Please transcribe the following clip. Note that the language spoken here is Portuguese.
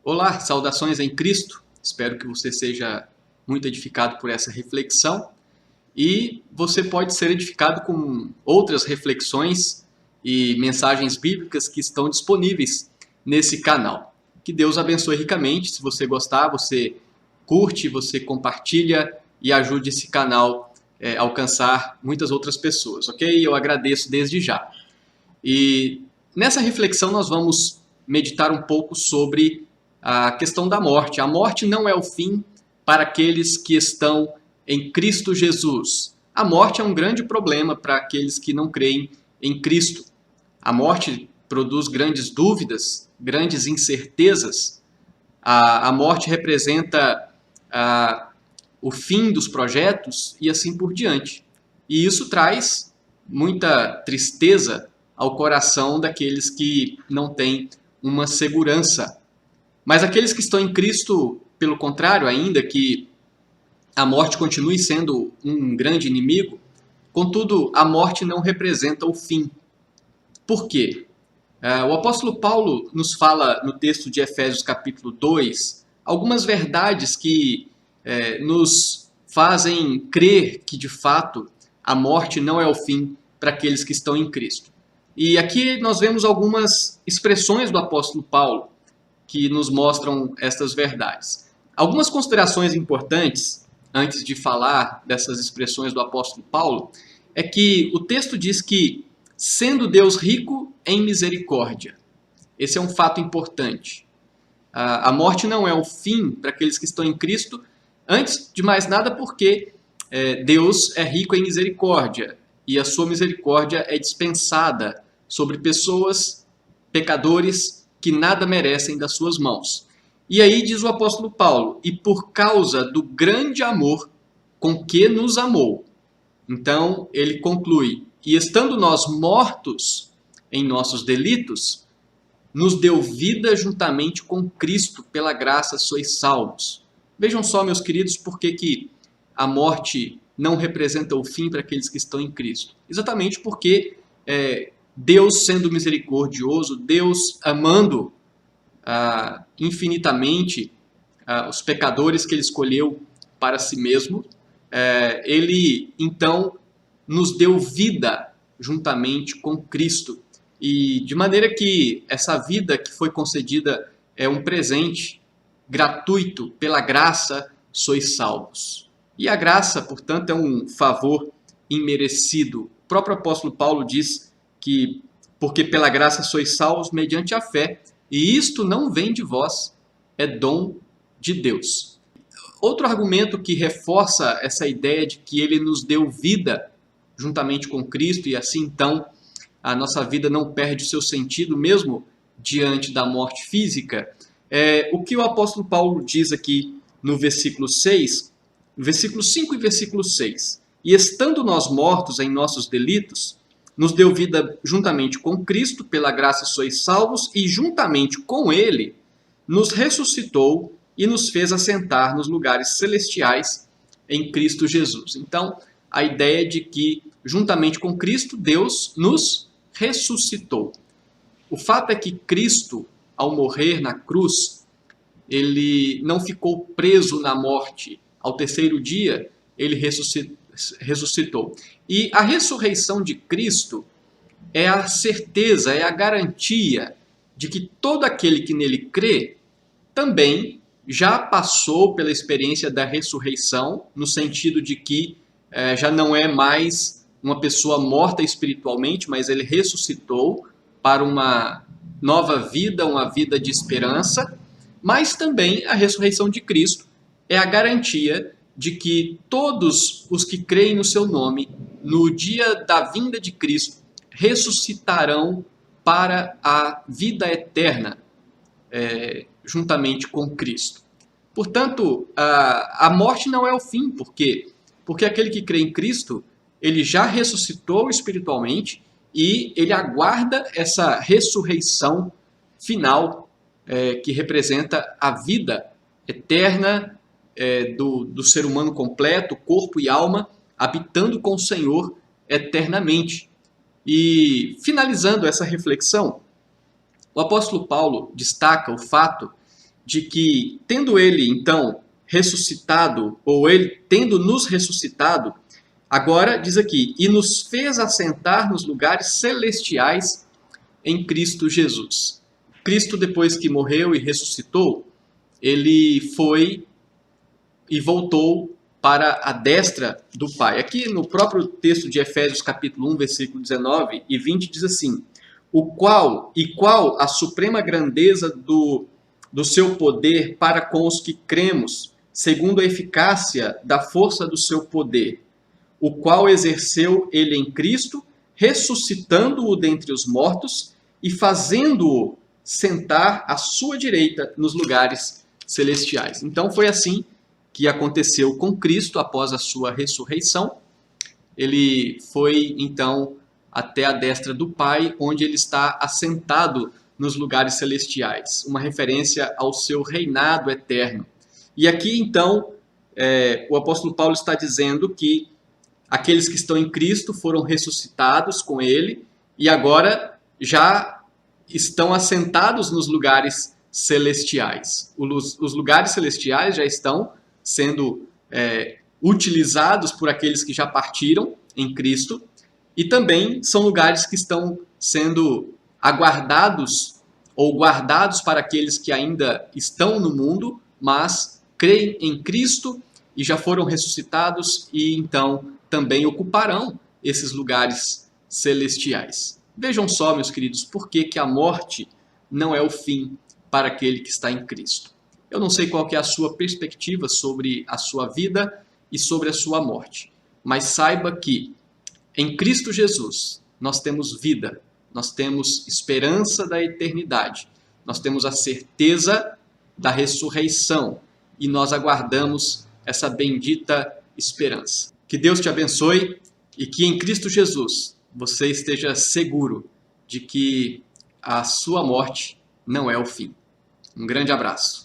Olá, saudações em Cristo. Espero que você seja muito edificado por essa reflexão e você pode ser edificado com outras reflexões e mensagens bíblicas que estão disponíveis nesse canal. Que Deus abençoe ricamente. Se você gostar, você curte, você compartilha e ajude esse canal a alcançar muitas outras pessoas, ok? Eu agradeço desde já. E nessa reflexão nós vamos meditar um pouco sobre a questão da morte. A morte não é o fim para aqueles que estão em Cristo Jesus. A morte é um grande problema para aqueles que não creem em Cristo. A morte produz grandes dúvidas, grandes incertezas. A morte representa o fim dos projetos e assim por diante. E isso traz muita tristeza ao coração daqueles que não têm uma segurança. Mas aqueles que estão em Cristo, pelo contrário, ainda que a morte continue sendo um grande inimigo, contudo, a morte não representa o fim. Por quê? O apóstolo Paulo nos fala no texto de Efésios capítulo 2 algumas verdades que nos fazem crer que, de fato, a morte não é o fim para aqueles que estão em Cristo. E aqui nós vemos algumas expressões do apóstolo Paulo que nos mostram estas verdades. Algumas considerações importantes, antes de falar dessas expressões do apóstolo Paulo, é que o texto diz que, sendo Deus rico em misericórdia, esse é um fato importante. A morte não é o fim para aqueles que estão em Cristo, antes de mais nada porque Deus é rico em misericórdia e a sua misericórdia é dispensada sobre pessoas, pecadores, que nada merecem das suas mãos. E aí diz o apóstolo Paulo, e por causa do grande amor com que nos amou. Então ele conclui, e estando nós mortos em nossos delitos, nos deu vida juntamente com Cristo, pela graça sois salvos. Vejam só, meus queridos, por que a morte não representa o fim para aqueles que estão em Cristo. Exatamente porque Deus sendo misericordioso, Deus amando infinitamente os pecadores que Ele escolheu para si mesmo, Ele então nos deu vida juntamente com Cristo. E de maneira que essa vida que foi concedida é um presente gratuito, pela graça sois salvos. E a graça, portanto, é um favor imerecido. O próprio apóstolo Paulo diz que porque pela graça sois salvos mediante a fé, e isto não vem de vós, é dom de Deus. Outro argumento que reforça essa ideia de que ele nos deu vida juntamente com Cristo, e assim então a nossa vida não perde o seu sentido mesmo diante da morte física, é o que o apóstolo Paulo diz aqui no versículo 6, versículo 5 e versículo 6. E estando nós mortos em nossos delitos, nos deu vida juntamente com Cristo, pela graça sois salvos, e juntamente com Ele nos ressuscitou e nos fez assentar nos lugares celestiais em Cristo Jesus. Então, a ideia de que, juntamente com Cristo, Deus nos ressuscitou. O fato é que Cristo, ao morrer na cruz, ele não ficou preso na morte. Ao terceiro dia, ele ressuscitou. E a ressurreição de Cristo é a certeza, é a garantia de que todo aquele que nele crê também já passou pela experiência da ressurreição, no sentido de que já não é mais uma pessoa morta espiritualmente, mas ele ressuscitou para uma nova vida, uma vida de esperança, mas também a ressurreição de Cristo é a garantia de que todos os que creem no seu nome, no dia da vinda de Cristo, ressuscitarão para a vida eterna, juntamente com Cristo. Portanto, a morte não é o fim, porque aquele que crê em Cristo, ele já ressuscitou espiritualmente e ele aguarda essa ressurreição final que representa a vida eterna do ser humano completo, corpo e alma, habitando com o Senhor eternamente. E finalizando essa reflexão, o apóstolo Paulo destaca o fato de que, tendo ele então ressuscitado, ou ele tendo nos ressuscitado, agora diz aqui, e nos fez assentar nos lugares celestiais em Cristo Jesus. Cristo, depois que morreu e ressuscitou, ele foi e voltou para a destra do Pai. Aqui no próprio texto de Efésios capítulo 1, versículo 19 e 20 diz assim, qual a suprema grandeza do seu poder para com os que cremos, segundo a eficácia da força do seu poder, o qual exerceu ele em Cristo, ressuscitando-o dentre os mortos e fazendo-o sentar à sua direita nos lugares celestiais. Então foi assim que aconteceu com Cristo após a sua ressurreição. Ele foi, então, até a destra do Pai, onde ele está assentado nos lugares celestiais, uma referência ao seu reinado eterno. E aqui, então, o apóstolo Paulo está dizendo que aqueles que estão em Cristo foram ressuscitados com ele e agora já estão assentados nos lugares celestiais. Os lugares celestiais já estão sendo utilizados por aqueles que já partiram em Cristo, e também são lugares que estão sendo aguardados ou guardados para aqueles que ainda estão no mundo, mas creem em Cristo e já foram ressuscitados e então também ocuparão esses lugares celestiais. Vejam só, meus queridos, por que a morte não é o fim para aquele que está em Cristo. Eu não sei qual que é a sua perspectiva sobre a sua vida e sobre a sua morte, mas saiba que em Cristo Jesus nós temos vida, nós temos esperança da eternidade, nós temos a certeza da ressurreição e nós aguardamos essa bendita esperança. Que Deus te abençoe e que em Cristo Jesus você esteja seguro de que a sua morte não é o fim. Um grande abraço.